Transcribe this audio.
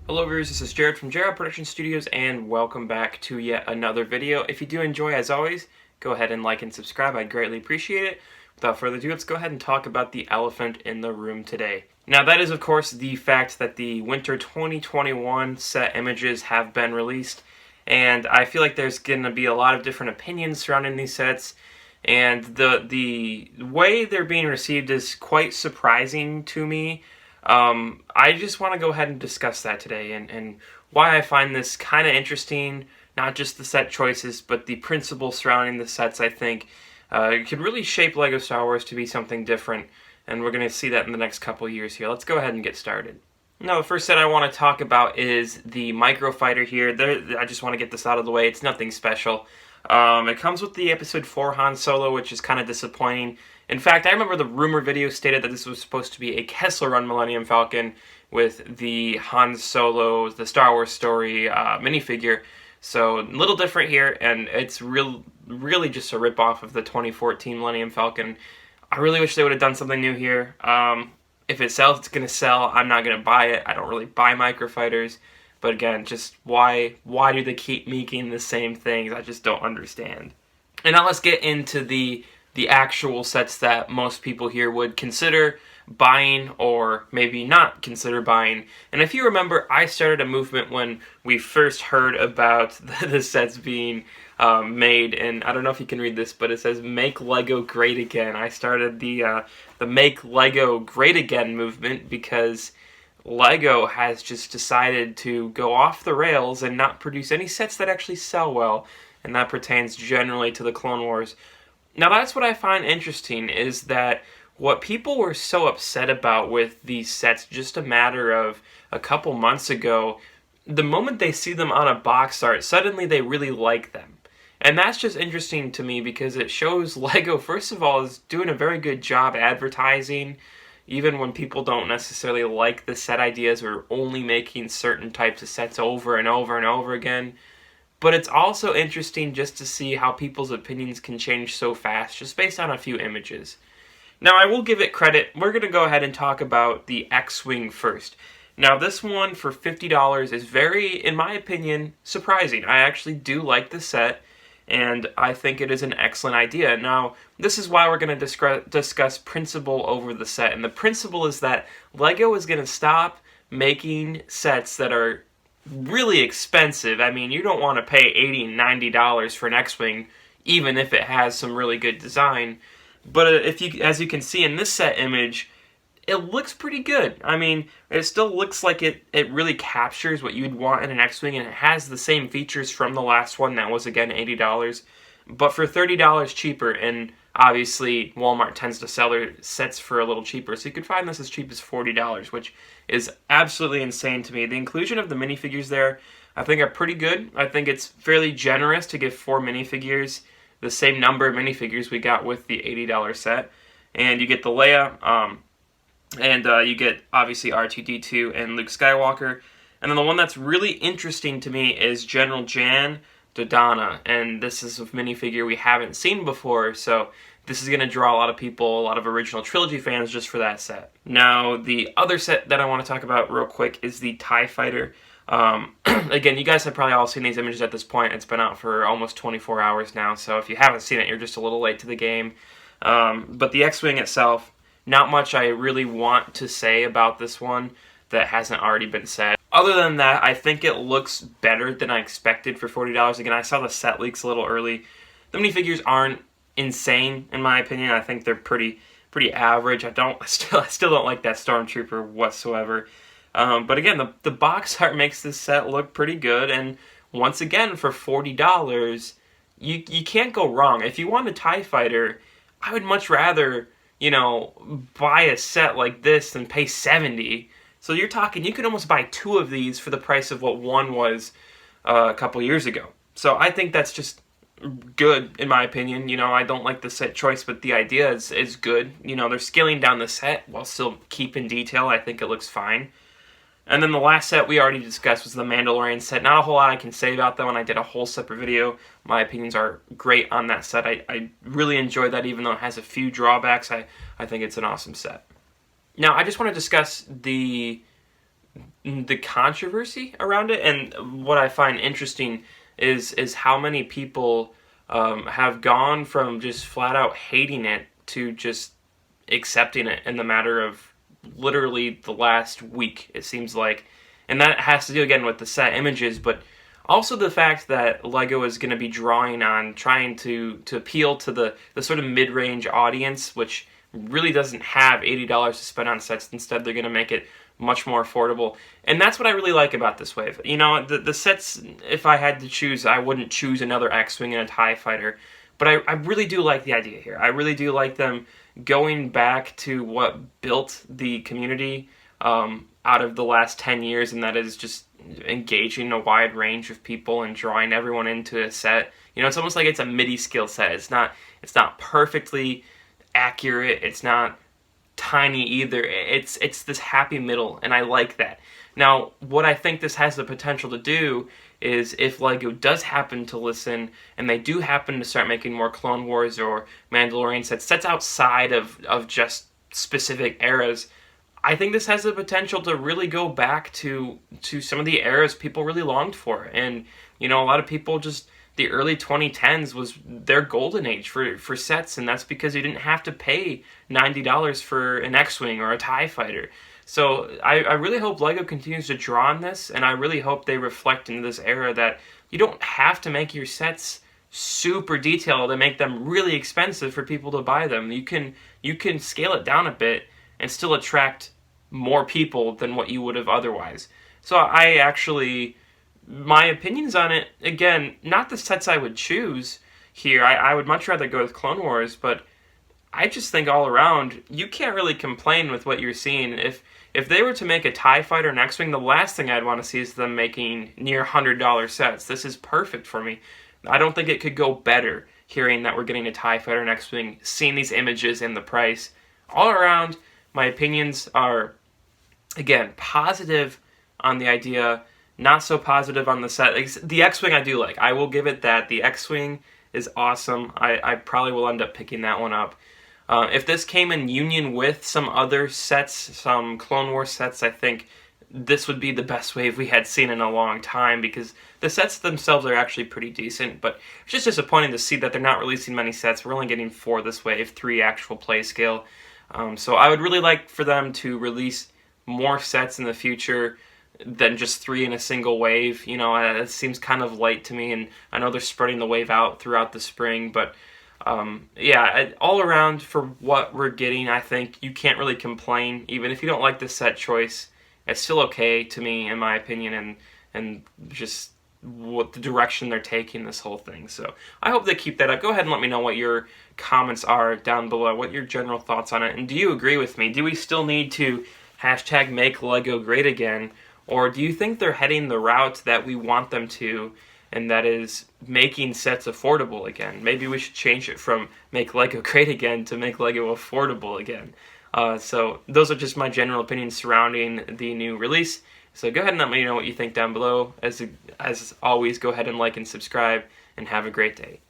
Hello viewers, this is Jared from Jared Production Studios and welcome back to yet another video. If you do enjoy, as always, go ahead and like and subscribe. I'd greatly appreciate it. Without further ado, let's go ahead and talk about the elephant in the room today. Now that is of course the fact that the Winter 2021 set images have been released, and I feel like there's going to be a lot of different opinions surrounding these sets, and the way they're being received is quite surprising to me. I just want to go ahead and discuss that today and why I find this kind of interesting, not just the set choices, but the principles surrounding the sets. I think could really shape LEGO Star Wars to be something different, and we're going to see that in the next couple years here. Let's go ahead and get started. Now, the first set I want to talk about is the Micro Fighter here. I just want to get this out of the way. It's nothing special. It comes with the Episode 4 Han Solo, which is kind of disappointing. In fact, I remember the rumor video stated that this was supposed to be a Kessel Run Millennium Falcon with the Han Solo, the Star Wars story minifigure. So, a little different here, and it's really just a ripoff of the 2014 Millennium Falcon. I really wish they would have done something new here. If it sells, it's going to sell. I'm not going to buy it. I don't really buy microfighters. But again, just why do they keep making the same things? I just don't understand. And now let's get into the actual sets that most people here would consider buying or maybe not consider buying. And if you remember, I started a movement when we first heard about the sets being made, and I don't know if you can read this, but it says "Make Lego Great Again." I started the "Make Lego Great Again" movement because LEGO has just decided to go off the rails and not produce any sets that actually sell well, and that pertains generally to the Clone Wars. Now that's what I find interesting, is that what people were so upset about with these sets just a matter of a couple months ago, the moment they see them on a box art, suddenly they really like them. And that's just interesting to me because it shows LEGO, first of all, is doing a very good job advertising, even when people don't necessarily like the set ideas or only making certain types of sets over and over and over again. But it's also interesting just to see how people's opinions can change so fast just based on a few images. Now, I will give it credit. We're going to go ahead and talk about the X-Wing first. Now, this one for $50 is very, in my opinion, surprising. I actually do like the set, and I think it is an excellent idea. Now, this is why we're going to discuss principle over the set. And the principle is that LEGO is going to stop making sets that are really expensive. I mean, you don't want to pay $80, $90 for an X-Wing, even if it has some really good design. But as you can see in this set image, it looks pretty good. I mean, it still looks like it really captures what you'd want in an X-Wing, and it has the same features from the last one that was, again, $80. But for $30 cheaper, and obviously Walmart tends to sell their sets for a little cheaper, so you could find this as cheap as $40, which is absolutely insane to me. The inclusion of the minifigures there, I think, are pretty good. I think it's fairly generous to give 4 minifigures, the same number of minifigures we got with the $80 set. And you get the Leia, and you get, obviously, R2-D2 and Luke Skywalker. And then the one that's really interesting to me is General Jan Dodonna, and this is a minifigure we haven't seen before, so this is going to draw a lot of people, a lot of original trilogy fans just for that set. Now, the other set that I want to talk about real quick is the TIE Fighter. Again, you guys have probably all seen these images at this point. It's been out for almost 24 hours now, so if you haven't seen it, you're just a little late to the game. But the X-Wing itself, not much I really want to say about this one that hasn't already been said. Other than that, I think it looks better than I expected for $40. Again, I saw the set leaks a little early. The minifigures aren't insane, in my opinion. I think they're pretty average. I still don't like that Stormtrooper whatsoever. But again, the box art makes this set look pretty good, and once again, for $40, you can't go wrong. If you want a TIE Fighter, I would much rather, buy a set like this than pay $70. So you're talking, you could almost buy 2 of these for the price of what one was a couple years ago. So I think that's just good, in my opinion. I don't like the set choice, but the idea is good. They're scaling down the set while still keeping detail. I think it looks fine. And then the last set we already discussed was the Mandalorian set. Not a whole lot I can say about that one. I did a whole separate video. My opinions are great on that set. I really enjoyed that, even though it has a few drawbacks. I think it's an awesome set. Now, I just want to discuss the the controversy around it. And what I find interesting is how many people have gone from just flat out hating it to just accepting it in the matter of literally the last week, it seems like. And that has to do again with the set images, but also the fact that LEGO is going to be drawing on trying to appeal to the sort of mid-range audience, which really doesn't have $80 to spend on sets. Instead, they're going to make it much more affordable. And that's what I really like about this wave. You know, the sets, if I had to choose, I wouldn't choose another X-Wing and a TIE Fighter. But I really do like the idea here. I really do like them going back to what built the community out of the last 10 years, and that is just engaging a wide range of people and drawing everyone into a set. You know, it's almost like it's a MIDI skill set. It's not perfectly accurate. It's not tiny either. It's this happy middle, and I like that. Now, what I think this has the potential to do is if LEGO does happen to listen and they do happen to start making more Clone Wars or Mandalorian sets outside of just specific eras, I think this has the potential to really go back to some of the eras people really longed for. And, you know, a lot of people just, the early 2010s was their golden age for sets, and that's because you didn't have to pay $90 for an X-Wing or a TIE Fighter. So I really hope LEGO continues to draw on this, and I really hope they reflect into this era that you don't have to make your sets super detailed and make them really expensive for people to buy them. You can scale it down a bit and still attract more people than what you would have otherwise. So I actually, my opinions on it, again, not the sets I would choose here. I would much rather go with Clone Wars, but I just think all around, you can't really complain with what you're seeing. If they were to make a TIE Fighter and X-Wing, the last thing I'd want to see is them making near $100 sets. This is perfect for me. I don't think it could go better, hearing that we're getting a TIE Fighter and X-Wing, seeing these images and the price. All around, my opinions are, again, positive on the idea, not so positive on the set. The X-Wing I do like. I will give it that. The X-Wing is awesome. I probably will end up picking that one up. If this came in union with some other sets, some Clone Wars sets, I think this would be the best wave we had seen in a long time, because the sets themselves are actually pretty decent, but it's just disappointing to see that they're not releasing many sets. We're only getting 4 this wave, 3 actual play scale. So I would really like for them to release more sets in the future than just 3 in a single wave. You know, it seems kind of light to me, and I know they're spreading the wave out throughout the spring, but yeah, all around for what we're getting, I think you can't really complain. Even if you don't like the set choice, it's still okay to me, in my opinion, and just what the direction they're taking this whole thing. So I hope they keep that up. Go ahead and let me know what your comments are down below, what your general thoughts on it, and do you agree with me? Do we still need to hashtag make LEGO great again, or do you think they're heading the route that we want them to, and that is making sets affordable again? Maybe we should change it from make LEGO great again to make LEGO affordable again. So those are just my general opinions surrounding the new release. So go ahead and let me know what you think down below. As always, go ahead and like and subscribe, and have a great day.